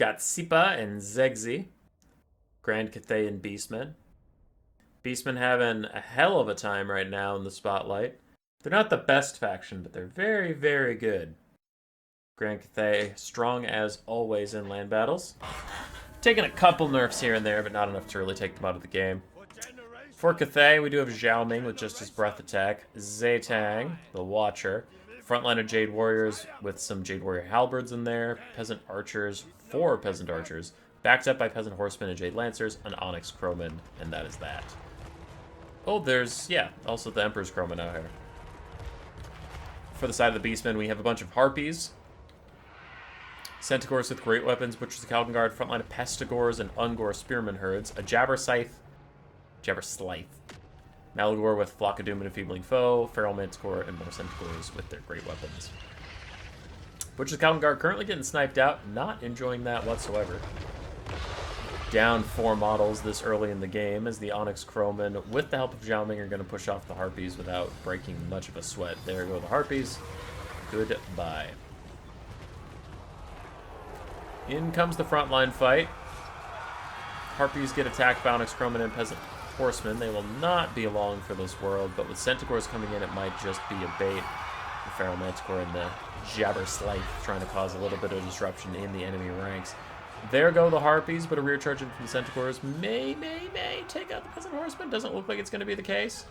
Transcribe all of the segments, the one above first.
Got Sipa and Zegzi. Grand Cathay and Beastmen. Beastmen having a hell of a time right now in the spotlight. They're not the best faction, but they're very, very good. Grand Cathay, strong as always in land battles. Taking a couple nerfs here and there, but not enough to really take them out of the game. For Cathay, we do have Zhao Ming with just his breath attack. Zaytang, the Watcher. Frontline of Jade Warriors with some Jade Warrior Halberds in there. Peasant Archers, 4 Peasant Archers. Backed up by Peasant Horsemen and Jade Lancers, an Onyx Crowman, and that is that. Oh, there's, yeah, also the Emperor's Crowman out here. For the side of the Beastmen, we have a bunch of Harpies. Centaurs with great weapons, Butchers of Calgon Guard, frontline of Pestigors and Ungor Spearman herds, a Jabberslythe, Malagor with Flock of Doom and Enfeebling Foe, Feral Manticore, and more Centaurs with their great weapons. Butchers of Calgon Guard currently getting sniped out, not enjoying that whatsoever. Down 4 models this early in the game as the Onyx Crowman, with the help of Zhao Ming, are going to push off the Harpies without breaking much of a sweat. There go the Harpies. Goodbye. In comes the frontline fight. Harpies get attacked by Onyx Crowman and Peasant Horsemen. They will not be along for this world, but with Centaurs coming in, it might just be a bait. The Feral Manticore and the Jabberslythe trying to cause a little bit of disruption in the enemy ranks. There go the Harpies, but a rear charge in from the Centaurs may take out the Peasant Horsemen. Doesn't look like it's going to be the case.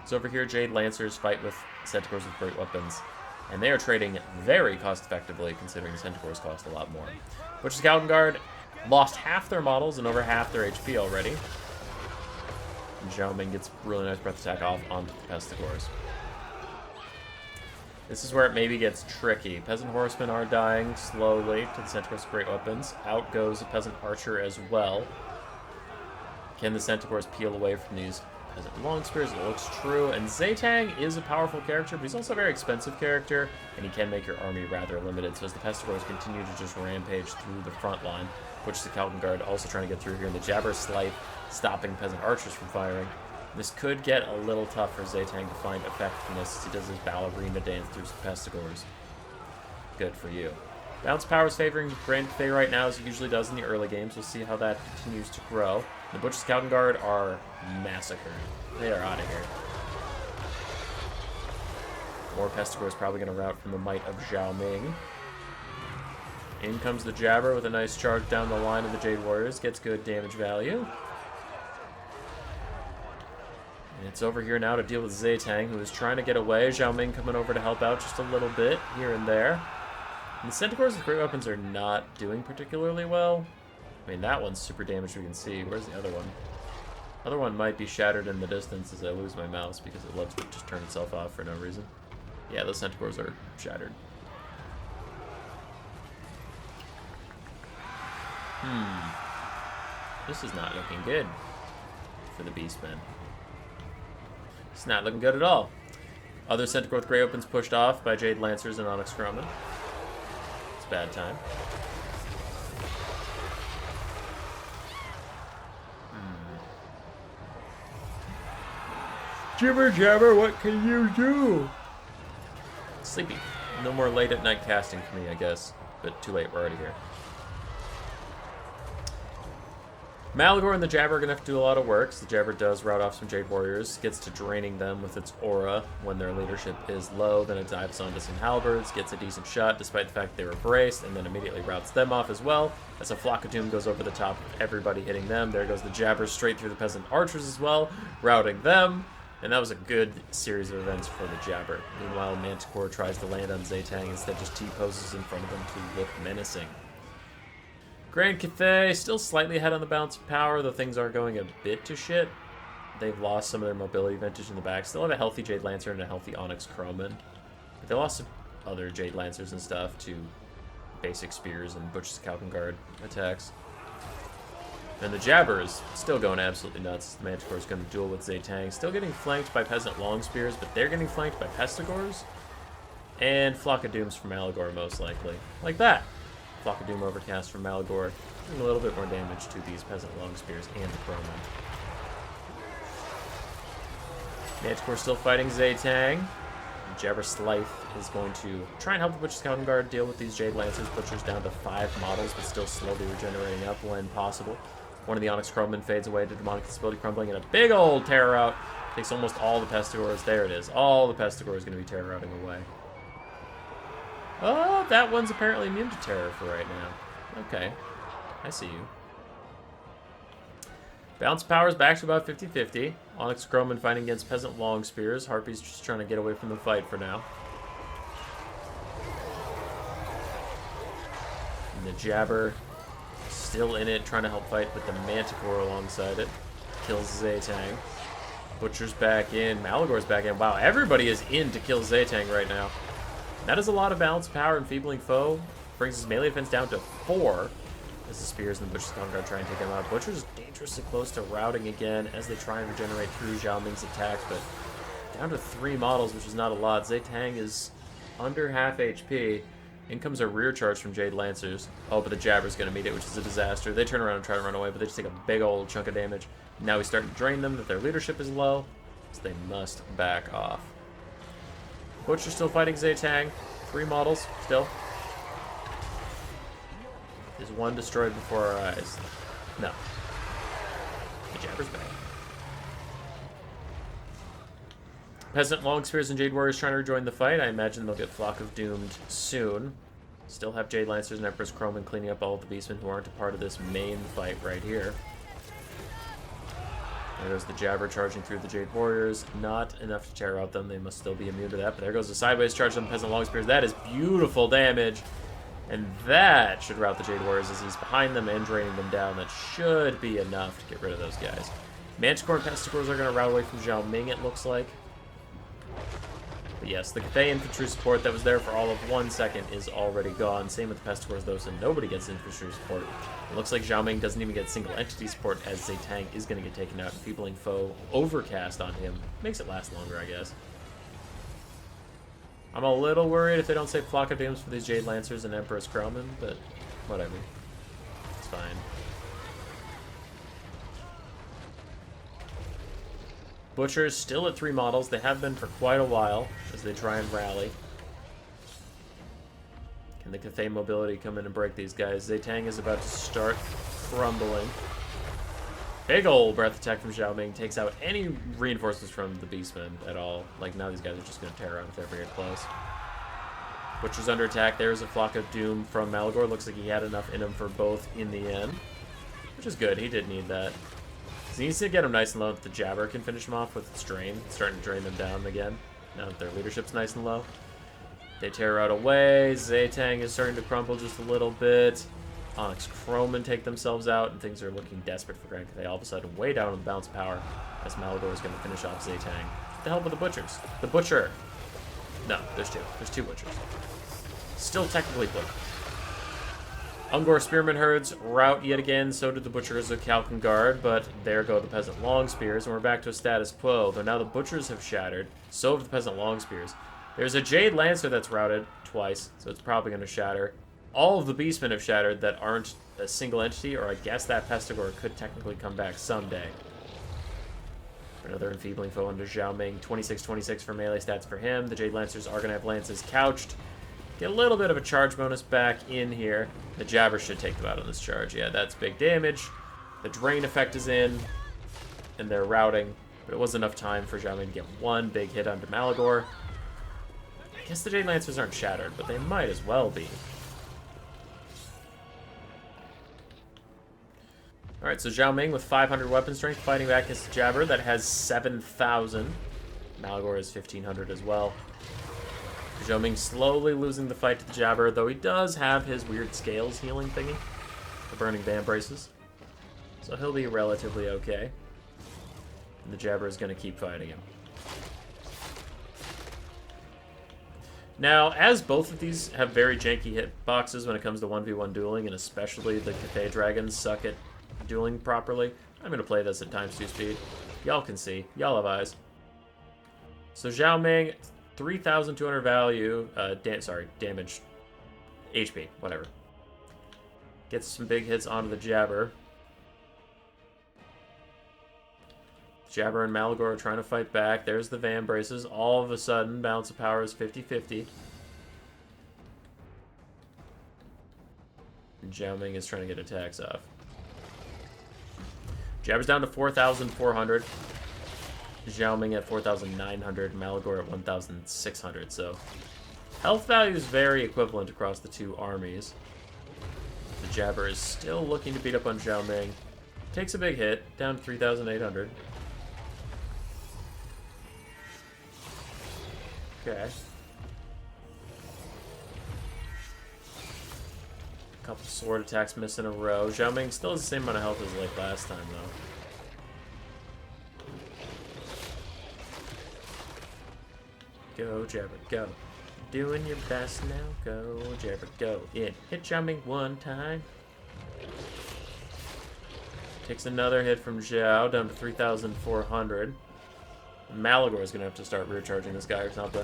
So over here, Jade Lancers fight with Centaurs with great weapons. And they are trading very cost-effectively, considering the Centaurs cost a lot more. Butchers of Calgon Guard lost half their models and over half their HP already. And Zhao Ming gets really nice breath attack off onto the Pestigors. This is where it maybe gets tricky. Peasant Horsemen are dying slowly to the Centaurs' great weapons. Out goes a Peasant Archer as well. Can the Centaurs peel away from these Peasant Long Spears? It looks true. And Zaytang is a powerful character, but he's also a very expensive character, and he can make your army rather limited. So as the Pestigors continue to just rampage through the front line, which is the Calgon Guard also trying to get through here, and the Jabberslythe stopping Peasant Archers from firing. This could get a little tough for Zaytang to find effectiveness as he does his ballerina dance through the Pestigors. Good for you. Bounce power is favoring Grand Cathay right now, as it usually does in the early games. We'll see how that continues to grow. The Butchers of Calgon Guard are massacred. They are out of here. More Pestigors probably going to rout from the might of Zhao Ming. In comes the Jabber with a nice charge down the line of the Jade Warriors. Gets good damage value. And it's over here now to deal with Zaytang, who is trying to get away. Zhao Ming coming over to help out just a little bit here and there. And the Centaurs with great weapons are not doing particularly well. I mean, that one's super damaged, we can see. Where's the other one? Other one might be shattered in the distance as I lose my mouse because it loves to just turn itself off for no reason. Yeah, those Centaurs are shattered. This is not looking good for the Beastmen. It's not looking good at all. Other Centaur with Grey Opens pushed off by Jade Lancers and Onyx Crowman. It's a bad time. Jibber jabber, what can you do? Sleepy. No more late at night casting for me, I guess. But too late, we're already here. Malagor and the Jabber are going to have to do a lot of work. So the Jabber does rout off some Jade Warriors, gets to draining them with its aura when their leadership is low, then it dives onto some Halberds, gets a decent shot despite the fact they were braced, and then immediately routs them off as well, as a Flock of Doom goes over the top of everybody hitting them. There goes the Jabber straight through the Peasant Archers as well, routing them, and that was a good series of events for the Jabber. Meanwhile, Manticore tries to land on Zaytang, instead just T-poses in front of him to look menacing. Grand Cathay still slightly ahead on the bounce of power, though things are going a bit to shit. They've lost some of their mobility vintage in the back. Still have a healthy Jade Lancer and a healthy Onyx Crowman. But they lost some other Jade Lancers and stuff to basic spears and Butchers of Calgon Guard attacks. And the Jabber is still going absolutely nuts. The Manticore is going to duel with Zaytang. Still getting flanked by Peasant Long Spears, but they're getting flanked by Pestigors. And Flock of Dooms from Malagor, most likely. Like that. Flock of Doom Overcast from Malagor, doing a little bit more damage to these Peasant Long Spears and the Crowman. Manticore still fighting Zaytang. Jabber Scythe is going to try and help the Butcher's Counter Guard deal with these Jade Lancers. Butcher's down to 5 models, but still slowly regenerating up when possible. One of the Onyx Crowmen fades away to Demonic Disability Crumbling, and a big old Terror Out takes almost all the Pestigores. There it is. All the Pestigore is going to be Terror Outing away. Oh, that one's apparently immune to Terror for right now. Okay. I see you. Balance Power's back to about 50-50. Onyx Crowman fighting against Peasant Long Spears. Harpy's just trying to get away from the fight for now. And the Jabber still in it, trying to help fight with the Manticore alongside it. Kills Zaytang. Butcher's back in. Malagor's back in. Wow, everybody is in to kill Zaytang right now. That is a lot of Balance Power. Enfeebling Foe brings his melee defense down to 4. As the Spears and the Butcher's Counter Guard try and take him out. Butcher's dangerously close to routing again as they try and regenerate through Zhao Ming's attacks, but down to 3 models, which is not a lot. Zaytang is under half HP. In comes a rear charge from Jade Lancers. Oh, but the Jabber's going to meet it, which is a disaster. They turn around and try to run away, but they just take a big old chunk of damage. Now we start to drain them, that their leadership is low, so they must back off. Butcher's still fighting Zaytang. 3 models still. Is one destroyed before our eyes? No. The Jabber's back. Peasant Long Spears and Jade Warriors trying to rejoin the fight. I imagine they'll get Flock of Doomed soon. Still have Jade Lancers and Empress Crowman cleaning up all of the Beastmen who aren't a part of this main fight right here. There goes the Jabber charging through the Jade Warriors. Not enough to tear out them. They must still be immune to that. But there goes the sideways charge on the Peasant Long Spears. That is beautiful damage. And that should rout the Jade Warriors as he's behind them and draining them down. That should be enough to get rid of those guys. Manticore and Pestigores are going to rout away from Zhao Ming, it looks like. But yes, the Cathay infantry support that was there for all of 1 second is already gone. Same with the Pestigores, though, so nobody gets infantry support. It looks like Zhao Ming doesn't even get single entity support as Zaytang is going to get taken out. Enfeebling Foe overcast on him. Makes it last longer, I guess. I'm a little worried if they don't save Flock of Dooms for these Jade Lancers and Empress Crowman, but whatever. It's fine. Butcher is still at 3 models. They have been for quite a while as they try and rally. Can the Cathay mobility come in and break these guys? Zaytang is about to start crumbling. Big ol' breath attack from Zhao Ming takes out any reinforcements from the Beastmen at all. Like, now these guys are just going to tear out if they ever get close. Butcher's under attack. There's a Flock of Doom from Malagor. Looks like he had enough in him for both in the end. Which is good. He did need that. So he needs to get him nice and low that the Jabber can finish him off with its drain. It's starting to drain them down again. Now that their leadership's nice and low. They tear out away. Zaytang is starting to crumble just a little bit. Onyx Crowman take themselves out, and things are looking desperate for Grand Cathay. All of a sudden, way down on the bounce power, as Malagor is going to finish off Zaytang. What the hell with the Butchers? The Butcher! No, there's 2. There's 2 Butchers. Still technically Butcher. Ungor Spearman Herds rout yet again, so did the Butchers of Calcan Guard, but there go the Peasant Long Spears, and we're back to a status quo. Though now the Butchers have shattered, so have the Peasant Long Spears. There's a Jade Lancer that's routed twice, so it's probably going to shatter. All of the Beastmen have shattered that aren't a single entity, or I guess that Pestigore could technically come back someday. Another Enfeebling Foe under Zhao Ming. 26-26 for melee stats for him. The Jade Lancers are going to have lances couched. Get a little bit of a charge bonus back in here. The Jabber should take them out on this charge. Yeah, that's big damage. The drain effect is in, and they're routing. But it was enough time for Zhao Ming to get one big hit onto Malagor. I guess the Jade Lancers aren't shattered, but they might as well be. Alright, so Zhao Ming with 500 weapon strength fighting back against the Jabber that has 7,000. Malagor has 1,500 as well. Zhao Ming slowly losing the fight to the Jabber, though he does have his weird scales healing thingy. The Burning Band Braces. So he'll be relatively okay. And the Jabber is going to keep fighting him. Now, as both of these have very janky hitboxes when it comes to 1v1 dueling, and especially the Cathay Dragons suck at dueling properly, I'm going to play this at ×2 speed. Y'all can see. Y'all have eyes. So Zhao Ming, 3,200 value, damage, HP, whatever. Gets some big hits onto the Jabber. Jabber and Malagor are trying to fight back. There's the Van Braces. All of a sudden, balance of power is 50-50. And Zhao Ming is trying to get attacks off. Jabber's down to 4,400. Zhao Ming at 4,900. Malagor at 1,600. So, health value is very equivalent across the two armies. The Jabber is still looking to beat up on Zhao Ming. Takes a big hit, down to 3,800. Okay. A couple sword attacks missed in a row. Zhao Ming still has the same amount of health as like last time, though. Go, Jabber, go. Doing your best now. Go, Jabber, go. In. Hit Zhao Ming one time. Takes another hit from Zhao, down to 3,400. Malagor is going to have to start rear charging this guy or something.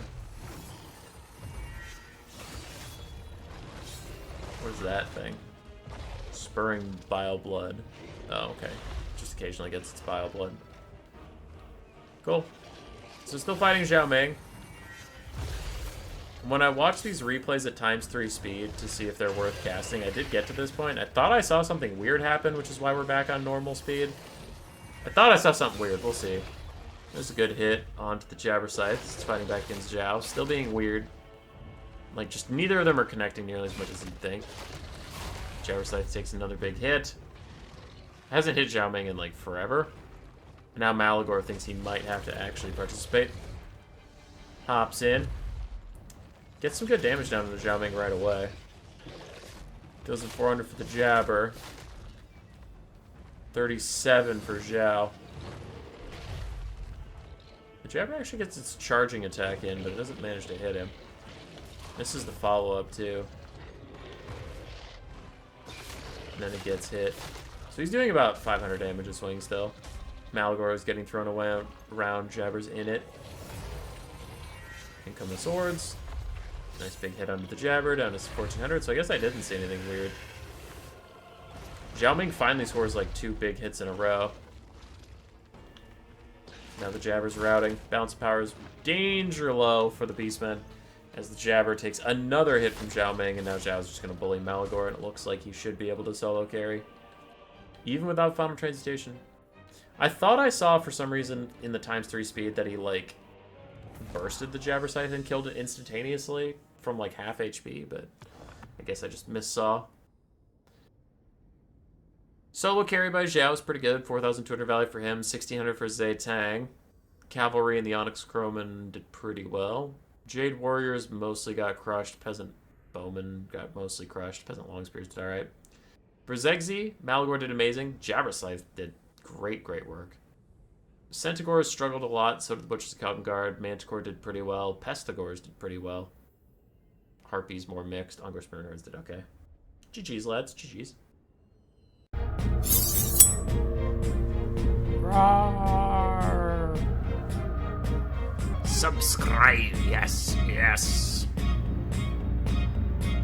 What is that thing? Spurring bile blood. Oh, okay. Just occasionally gets its bile blood. Cool. So still fighting Zhao Ming. When I watch these replays at ×3 speed to see if they're worth casting, I did get to this point. I thought I saw something weird happen, which is why we're back on normal speed. I thought I saw something weird. We'll see. There's a good hit onto the Jabber Scythe. It's fighting back against Zhao. Still being weird. Like, just neither of them are connecting nearly as much as you'd think. Jabber Scythe takes another big hit. Hasn't hit Zhao Ming in, like, forever. And now Malagor thinks he might have to actually participate. Hops in. Gets some good damage down to the Zhao Ming right away. Goes in 400 for the Jabber. 37 for Zhao. The Jabber actually gets its charging attack in, but it doesn't manage to hit him. This is the follow-up, too. And then it gets hit. So he's doing about 500 damage a swing still. Malagor is getting thrown away around. Jabber's in it. In come the swords. Nice big hit onto the Jabber, down to 1,400, so I guess I didn't see anything weird. Zhao Ming finally scores like 2 big hits in a row. Now the Jabber's routing. Balance of power is danger low for the Beastmen, as the Jabber takes another hit from Zhao Ming, and now Zhao's just going to bully Malagor, and it looks like he should be able to solo carry. Even without Final Transmutation. I thought I saw, for some reason, in the ×3 speed that he, like, bursted the Jabber Scythe and killed it instantaneously from like half HP, but I guess I just missaw. Solo carry by Zhao is pretty good. 4,200 value for him, 1,600 for Zhe Tang. Cavalry and the Onyx Crowman did pretty well. Jade Warriors mostly got crushed. Peasant Bowman got mostly crushed. Peasant Longspears did alright. For Zegzi, Malagor did amazing. Jabber Scythe did great work. Centaurs struggled a lot, so did the Butchers of Cotton Guard. Manticore did pretty well. Pestigors did pretty well. Harpies more mixed. Ungor Spinnerguards did okay. GG's, lads. GG's. Roar. Subscribe, yes.